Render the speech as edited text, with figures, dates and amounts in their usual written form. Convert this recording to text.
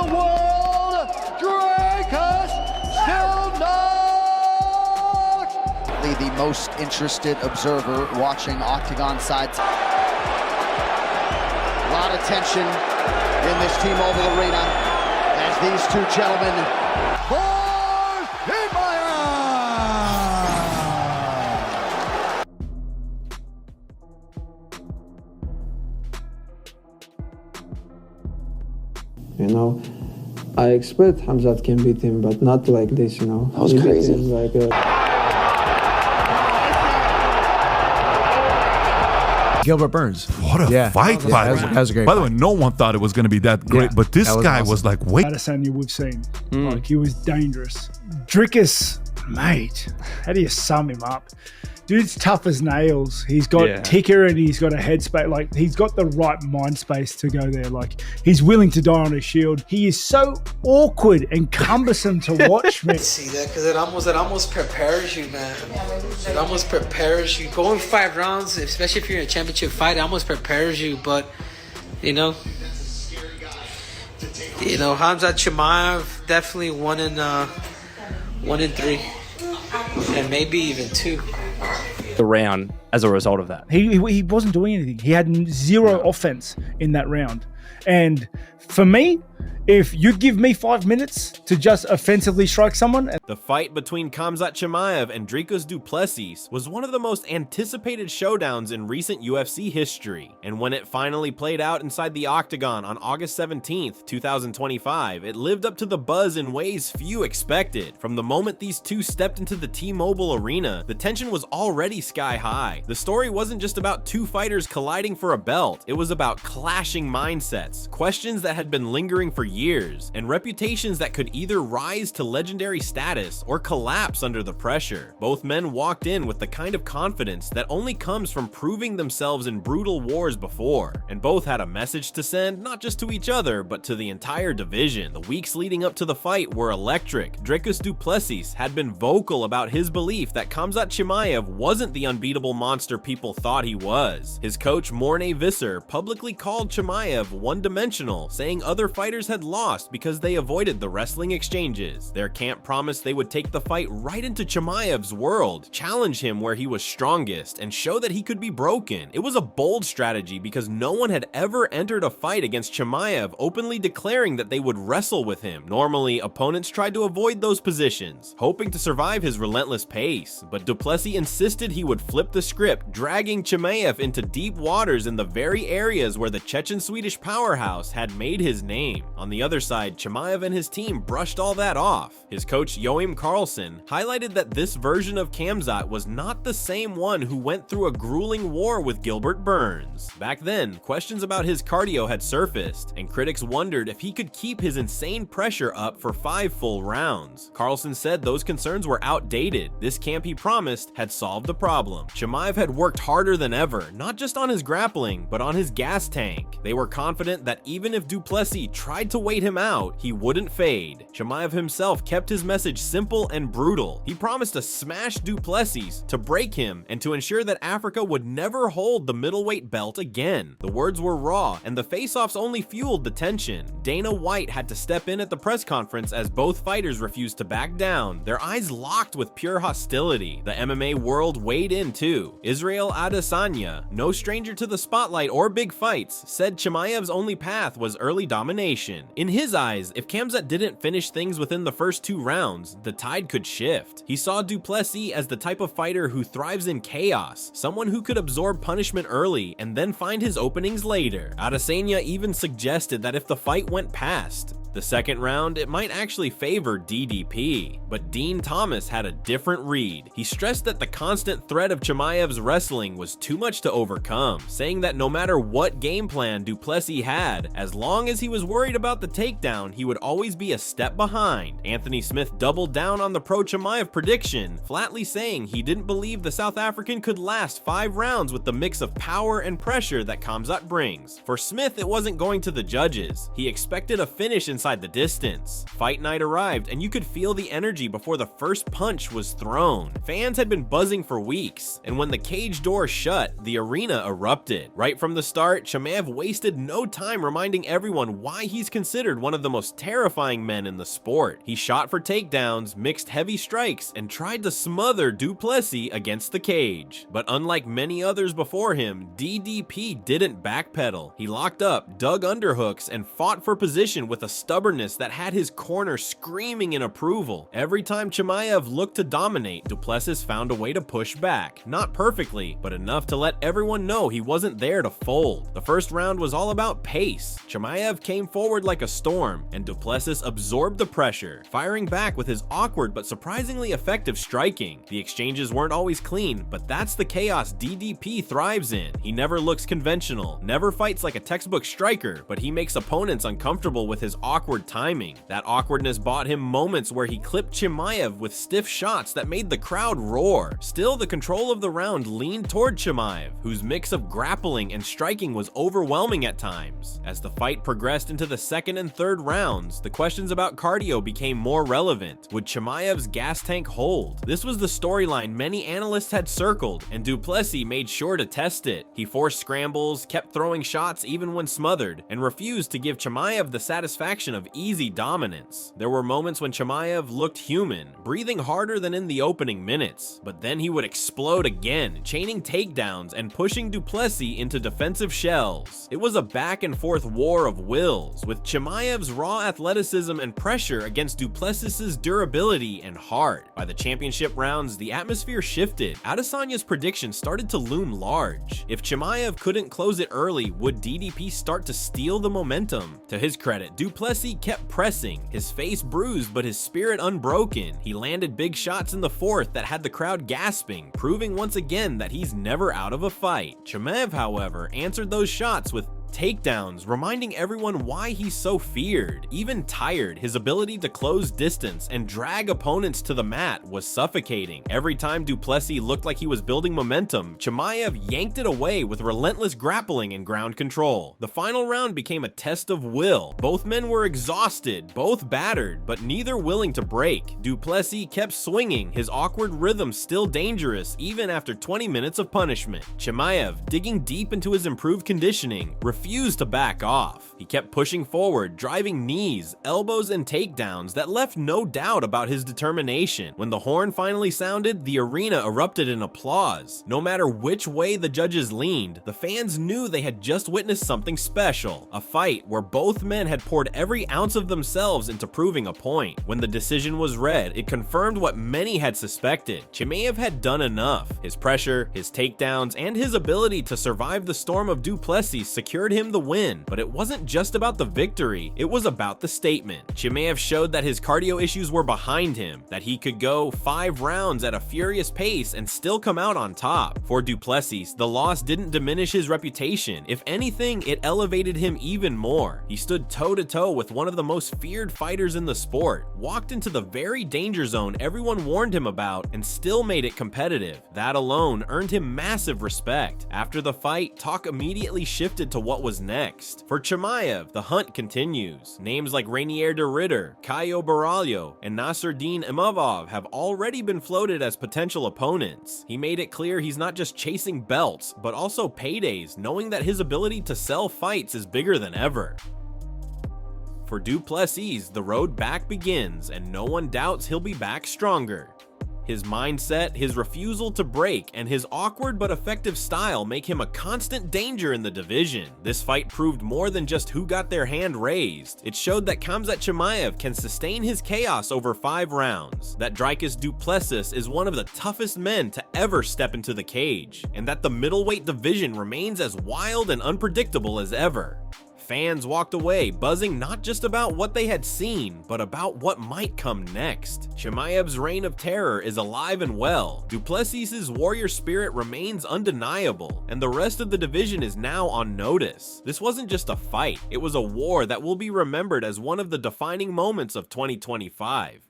the world, Dricus Du Plessis. The most interested observer watching Octagon sides. A lot of tension in this T-Mobile Arena as these two gentlemen. Boys, in my You know, I expect Khamzat can beat him, but not like this, you know. That was crazy. Gilbert Burns. What a fight, by the way. That was a great By the way, fight. no one thought it was going to be that great, but this guy was like, wait. Adesanya we've seen. Like, he was dangerous. Dricus, mate, how do you sum him up? Dude's tough as nails. He's got ticker and he's got a headspace. Like, he's got the right mind space to go there. Like, he's willing to die on a shield. He is so awkward and cumbersome to watch, man. See that? Because it almost prepares you, man. It almost prepares you. Going 5 rounds, especially if you're in a championship fight, it almost prepares you. But, you know, Khamzat Chimaev definitely 1 in 3. And maybe even 2. The round as a result of that. He wasn't doing anything. He had zero offense in that round. And for me, if you give me 5 minutes to just offensively strike someone. The fight between Khamzat Chimaev and Dricus Du Plessis was one of the most anticipated showdowns in recent UFC history. And when it finally played out inside the Octagon on August 17th, 2025, it lived up to the buzz in ways few expected. From the moment these two stepped into the T-Mobile Arena, the tension was already sky high. The story wasn't just about two fighters colliding for a belt, it was about clashing mindsets, questions that had been lingering for years, and reputations that could either rise to legendary status or collapse under the pressure. Both men walked in with the kind of confidence that only comes from proving themselves in brutal wars before, and both had a message to send not just to each other but to the entire division. The weeks leading up to the fight were electric. Dricus Du Plessis had been vocal about his belief that Khamzat Chimaev wasn't the unbeatable monster people thought he was. His coach Morne Visser publicly called Chimaev one-dimensional, saying other fighters had lost because they avoided the wrestling exchanges. Their camp promised they would take the fight right into Chimaev's world, challenge him where he was strongest, and show that he could be broken. It was a bold strategy because no one had ever entered a fight against Chimaev openly declaring that they would wrestle with him. Normally, opponents tried to avoid those positions, hoping to survive his relentless pace, but Du Plessis insisted he would flip the script, dragging Chimaev into deep waters in the very areas where the Chechen-Swedish powerhouse had made his name. On the other side, Chimaev and his team brushed all that off. His coach Joachim Karlsson highlighted that this version of Khamzat was not the same one who went through a grueling war with Gilbert Burns. Back then, questions about his cardio had surfaced, and critics wondered if he could keep his insane pressure up for 5 full rounds. Karlsson said those concerns were outdated. This camp, he promised, had solved the problem. Chimaev had worked harder than ever, not just on his grappling, but on his gas tank. They were confident that even if Du Plessis tried to wait him out, he wouldn't fade. Chimaev himself kept his message simple and brutal. He promised to smash Du Plessis, to break him, and to ensure that Africa would never hold the middleweight belt again. The words were raw, and the face-offs only fueled the tension. Dana White had to step in at the press conference as both fighters refused to back down, their eyes locked with pure hostility. The MMA world weighed in too. Israel Adesanya, no stranger to the spotlight or big fights, said Chimaev's only path was early domination. In his eyes, if Khamzat didn't finish things within the first 2 rounds, the tide could shift. He saw Du Plessis as the type of fighter who thrives in chaos, someone who could absorb punishment early and then find his openings later. Adesanya even suggested that if the fight went past the second round, it might actually favor DDP. But Dean Thomas had a different read. He stressed that the constant threat of Chimaev's wrestling was too much to overcome, saying that no matter what game plan Du Plessis had, as long as he was worried about the takedown, he would always be a step behind. Anthony Smith doubled down on the pro-Chimaev prediction, flatly saying he didn't believe the South African could last 5 rounds with the mix of power and pressure that Khamzat brings. For Smith, it wasn't going to the judges. He expected a finish in inside the distance. Fight night arrived, and you could feel the energy before the first punch was thrown. Fans had been buzzing for weeks, and when the cage door shut, the arena erupted. Right from the start, Chimaev wasted no time reminding everyone why he's considered one of the most terrifying men in the sport. He shot for takedowns, mixed heavy strikes, and tried to smother Du Plessis against the cage. But unlike many others before him, DDP didn't backpedal. He locked up, dug underhooks, and fought for position with a stubbornness that had his corner screaming in approval. Every time Chimaev looked to dominate, Du Plessis found a way to push back. Not perfectly, but enough to let everyone know he wasn't there to fold. The first round was all about pace. Chimaev came forward like a storm, and Du Plessis absorbed the pressure, firing back with his awkward but surprisingly effective striking. The exchanges weren't always clean, but that's the chaos DDP thrives in. He never looks conventional, never fights like a textbook striker, but he makes opponents uncomfortable with his awkward timing. That awkwardness bought him moments where he clipped Chimaev with stiff shots that made the crowd roar. Still, the control of the round leaned toward Chimaev, whose mix of grappling and striking was overwhelming at times. As the fight progressed into the second and third rounds, the questions about cardio became more relevant. Would Chimaev's gas tank hold? This was the storyline many analysts had circled, and Du Plessis made sure to test it. He forced scrambles, kept throwing shots even when smothered, and refused to give Chimaev the satisfaction of easy dominance. There were moments when Chimaev looked human, breathing harder than in the opening minutes, but then he would explode again, chaining takedowns and pushing Du Plessis into defensive shells. It was a back and forth war of wills, with Chimaev's raw athleticism and pressure against Du Plessis's durability and heart. By the championship rounds, the atmosphere shifted. Adesanya's prediction started to loom large. If Chimaev couldn't close it early, would DDP start to steal the momentum? To his credit, Du Plessis kept pressing, his face bruised but his spirit unbroken. He landed big shots in the fourth that had the crowd gasping, proving once again that he's never out of a fight. Chimaev, however, answered those shots with takedowns, reminding everyone why he's so feared. Even tired, his ability to close distance and drag opponents to the mat was suffocating. Every time Du Plessis looked like he was building momentum, Chimaev yanked it away with relentless grappling and ground control. The final round became a test of will. Both men were exhausted, both battered, but neither willing to break. Du Plessis kept swinging, his awkward rhythm still dangerous even after 20 minutes of punishment. Chimaev, digging deep into his improved conditioning, refused to back off. He kept pushing forward, driving knees, elbows, and takedowns that left no doubt about his determination. When the horn finally sounded, the arena erupted in applause. No matter which way the judges leaned, the fans knew they had just witnessed something special, a fight where both men had poured every ounce of themselves into proving a point. When the decision was read, it confirmed what many had suspected. Chimaev had done enough. His pressure, his takedowns, and his ability to survive the storm of Du Plessis secured him the win, but it wasn't just about the victory, it was about the statement. Chimaev showed that his cardio issues were behind him, that he could go 5 rounds at a furious pace and still come out on top. For Du Plessis, the loss didn't diminish his reputation. If anything, it elevated him even more. He stood toe-to-toe with one of the most feared fighters in the sport, walked into the very danger zone everyone warned him about, and still made it competitive. That alone earned him massive respect. After the fight, talk immediately shifted to what was next. For Chimaev, the hunt continues. Names like Rainier de Ritter, Caio Baralho, and Nasruddin Imavov have already been floated as potential opponents. He made it clear he's not just chasing belts, but also paydays, knowing that his ability to sell fights is bigger than ever. For Du Plessis, the road back begins, and no one doubts he'll be back stronger. His mindset, his refusal to break, and his awkward but effective style make him a constant danger in the division. This fight proved more than just who got their hand raised. It showed that Khamzat Chimaev can sustain his chaos over 5 rounds, that Dricus Du Plessis is one of the toughest men to ever step into the cage, and that the middleweight division remains as wild and unpredictable as ever. Fans walked away buzzing not just about what they had seen, but about what might come next. Chimaev's reign of terror is alive and well. Du Plessis' warrior spirit remains undeniable, and the rest of the division is now on notice. This wasn't just a fight, it was a war that will be remembered as one of the defining moments of 2025.